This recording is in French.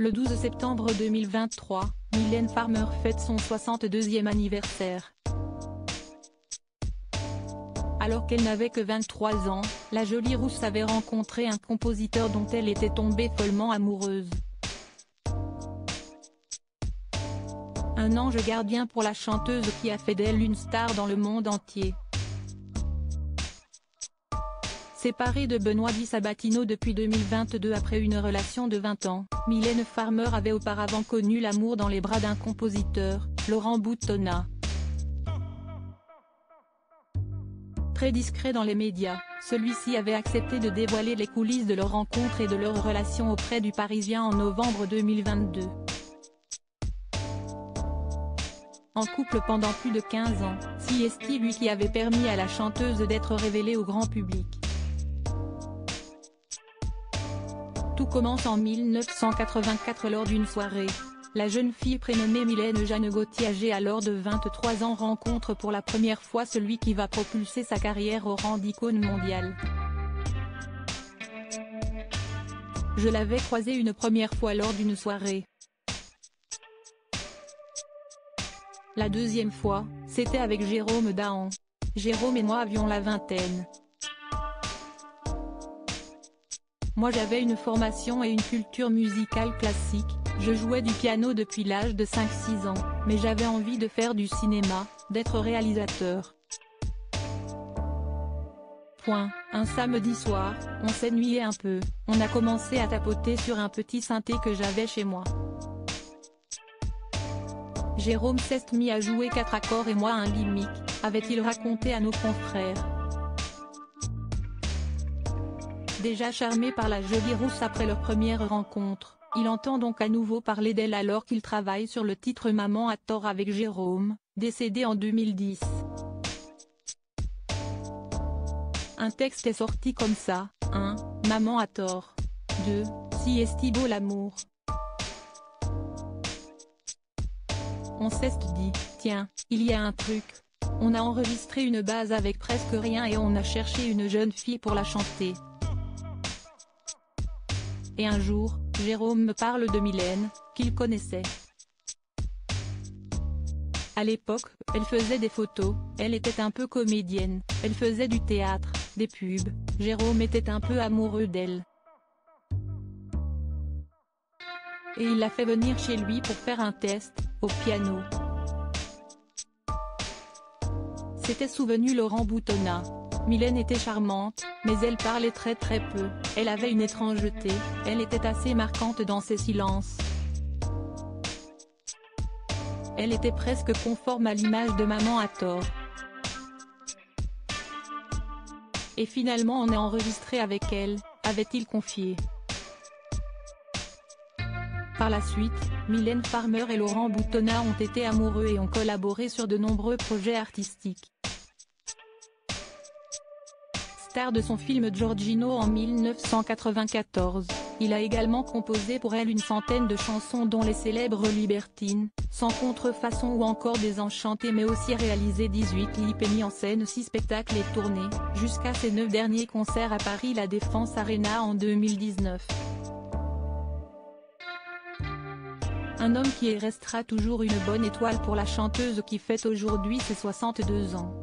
Le 12 septembre 2023, Mylène Farmer fête son 62e anniversaire. Alors qu'elle n'avait que 23 ans, la jolie rousse avait rencontré un compositeur dont elle était tombée follement amoureuse. Un ange gardien pour la chanteuse qui a fait d'elle une star dans le monde entier. Séparée de Benoît Di Sabatino depuis 2022 après une relation de 20 ans, Mylène Farmer avait auparavant connu l'amour dans les bras d'un compositeur, Laurent Boutonnat. Très discret dans les médias, celui-ci avait accepté de dévoiler les coulisses de leur rencontre et de leur relation auprès du Parisien en novembre 2022. En couple pendant plus de 15 ans, si est-il lui qui avait permis à la chanteuse d'être révélée au grand public. Tout commence en 1984 lors d'une soirée. La jeune fille prénommée Mylène Jeanne Gauthier, âgée alors de 23 ans, rencontre pour la première fois celui qui va propulser sa carrière au rang d'icône mondiale. Je l'avais croisé une première fois lors d'une soirée. La deuxième fois, c'était avec Jérôme Dahan. Jérôme et moi avions la vingtaine. Moi j'avais une formation et une culture musicale classique, je jouais du piano depuis l'âge de 5-6 ans, mais j'avais envie de faire du cinéma, d'être réalisateur. Un samedi soir, on s'ennuyait un peu, on a commencé à tapoter sur un petit synthé que j'avais chez moi. Jérôme s'est mis à jouer 4 accords et moi un gimmick, avait-il raconté à nos confrères. Déjà charmé par la jolie rousse après leur première rencontre, il entend donc à nouveau parler d'elle alors qu'il travaille sur le titre Maman à tort avec Jérôme, décédé en 2010. Un texte est sorti comme ça, 1. Maman à tort. 2. Si est beau l'amour. On s'est dit, tiens, il y a un truc. On a enregistré une base avec presque rien et on a cherché une jeune fille pour la chanter. Et un jour, Jérôme me parle de Mylène, qu'il connaissait. À l'époque, elle faisait des photos, elle était un peu comédienne, elle faisait du théâtre, des pubs, Jérôme était un peu amoureux d'elle. Et il l'a fait venir chez lui pour faire un test, au piano. S'était souvenu Laurent Boutonnat. Mylène était charmante, mais elle parlait très peu, elle avait une étrangeté, elle était assez marquante dans ses silences. Elle était presque conforme à l'image de Maman à tort. Et finalement on est enregistré avec elle, avait-il confié. Par la suite, Mylène Farmer et Laurent Boutonnat ont été amoureux et ont collaboré sur de nombreux projets artistiques. Star de son film Giorgino en 1994, il a également composé pour elle une centaine de chansons dont les célèbres Libertine, Sans contrefaçon ou encore Désenchanté, mais aussi réalisé 18 clips et mis en scène 6 spectacles et tournées, jusqu'à ses 9 derniers concerts à Paris La Défense Arena en 2019. Un homme qui restera toujours une bonne étoile pour la chanteuse qui fête aujourd'hui ses 62 ans.